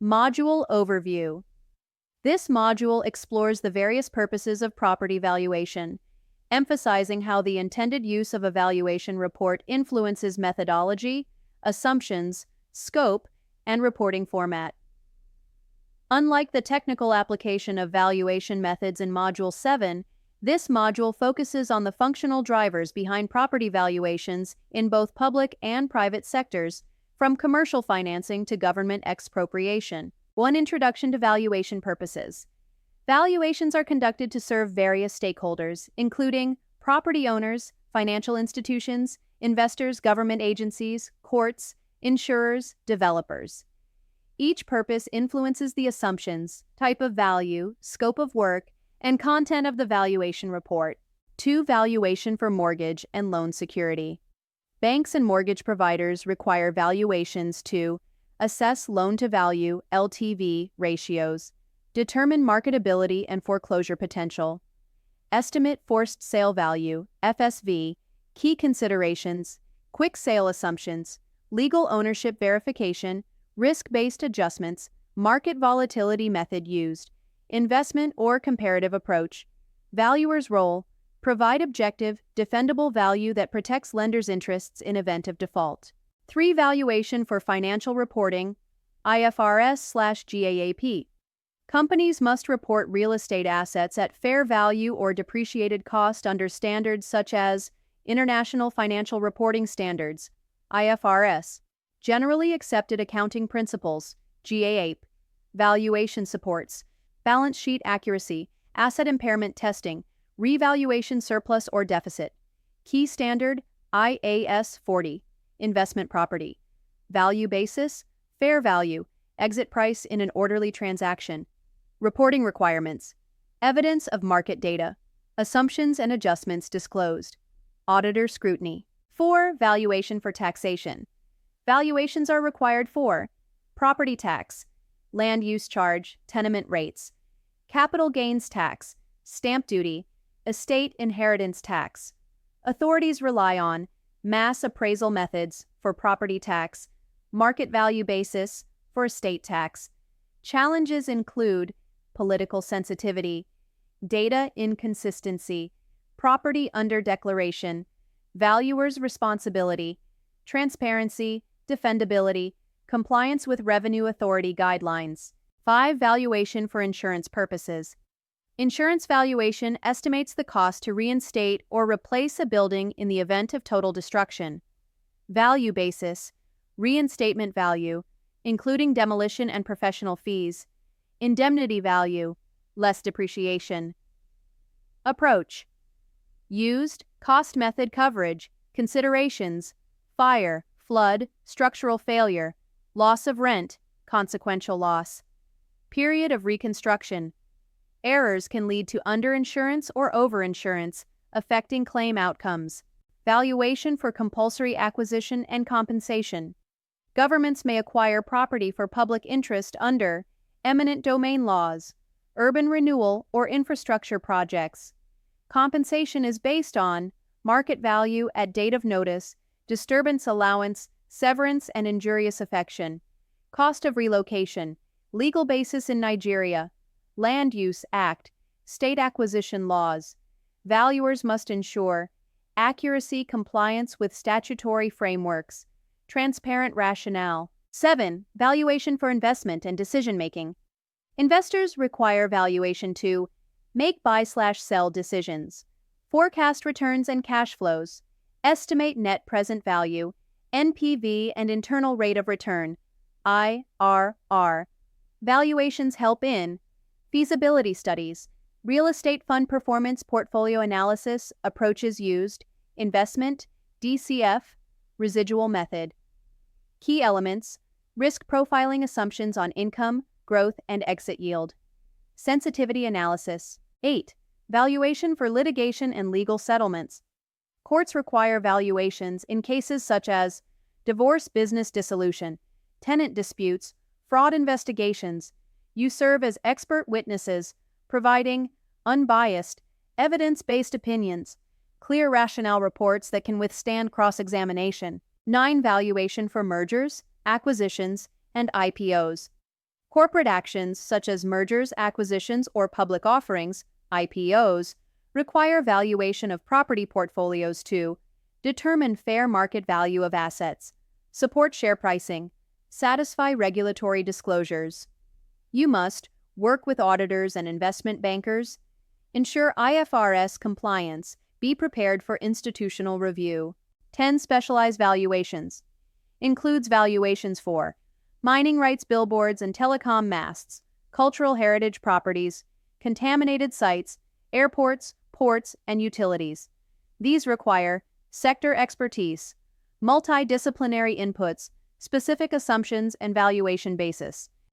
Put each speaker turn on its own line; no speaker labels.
Module Overview. This module explores the various purposes of property valuation, emphasizing how the intended use of a valuation report influences methodology, assumptions, scope, and reporting format. Unlike the technical application of valuation methods in Module 7, this module focuses on the functional drivers behind property valuations in both public and private sectors, from commercial financing to government expropriation. 1. Introduction to valuation purposes. Valuations are conducted to serve various stakeholders, including property owners, financial institutions, investors, government agencies, courts, insurers, developers. Each purpose influences the assumptions, type of value, scope of work, and content of the valuation report. 2. Valuation for mortgage and loan security. Banks and mortgage providers require valuations to assess loan-to-value (LTV) ratios, determine marketability and foreclosure potential, estimate forced sale value (FSV), key considerations, quick sale assumptions, legal ownership verification, risk-based adjustments, market volatility method used, investment or comparative approach. Valuer's role: provide objective, defendable value that protects lenders' interests in event of default. 3. Valuation for financial reporting, IFRS/GAAP. Companies must report real estate assets at fair value or depreciated cost under standards such as International Financial Reporting Standards, IFRS, Generally Accepted Accounting Principles, GAAP, valuation supports, balance sheet accuracy, asset impairment testing, revaluation surplus or deficit. Key standard, IAS 40, investment property. Value basis, fair value, exit price in an orderly transaction. Reporting requirements, evidence of market data, assumptions and adjustments disclosed. Auditor scrutiny. 4. Valuation for taxation. Valuations are required for property tax, land use charge, tenement rates, capital gains tax, stamp duty, estate inheritance tax. Authorities rely on mass appraisal methods for property tax, market value basis for estate tax. Challenges include political sensitivity, data inconsistency, property under-declaration, valuer's responsibility, transparency, defendability, compliance with Revenue Authority guidelines. 5. Valuation for insurance purposes. Insurance valuation estimates the cost to reinstate or replace a building in the event of total destruction. Value basis, reinstatement value, including demolition and professional fees, indemnity value, less depreciation. Approach. Used, cost method coverage, considerations, fire, flood, structural failure, loss of rent, consequential loss. Period of reconstruction. Errors can lead to underinsurance or overinsurance, affecting claim outcomes. Valuation for compulsory acquisition and compensation. Governments may acquire property for public interest under eminent domain laws, urban renewal, or infrastructure projects. Compensation is based on market value at date of notice, disturbance allowance, severance and injurious affection, cost of relocation, legal basis in Nigeria, Land Use Act, state acquisition laws. Valuers must ensure accuracy, compliance with statutory frameworks, transparent rationale. 7. Valuation for investment and decision-making. Investors require valuation to make buy/sell decisions, forecast returns and cash flows, estimate net present value, NPV and internal rate of return, IRR. Valuations help in feasibility studies, real estate fund performance portfolio analysis, approaches used, investment, DCF, residual method. Key elements, risk profiling assumptions on income, growth, and exit yield. Sensitivity analysis. 8. Valuation for litigation and legal settlements. Courts require valuations in cases such as divorce, business dissolution, tenant disputes, fraud investigations. You serve as expert witnesses, providing unbiased, evidence-based opinions, clear rationale reports that can withstand cross-examination. 9. Valuation for mergers, acquisitions, and IPOs. Corporate actions such as mergers, acquisitions, or public offerings, IPOs, require valuation of property portfolios to determine fair market value of assets, support share pricing, satisfy regulatory disclosures. You must work with auditors and investment bankers, ensure IFRS compliance, be prepared for institutional review. 10 Specialized valuations. Includes valuations for mining rights, billboards and telecom masts, cultural heritage properties, contaminated sites, airports, ports, and utilities. These require sector expertise, multidisciplinary inputs, specific assumptions, and valuation basis.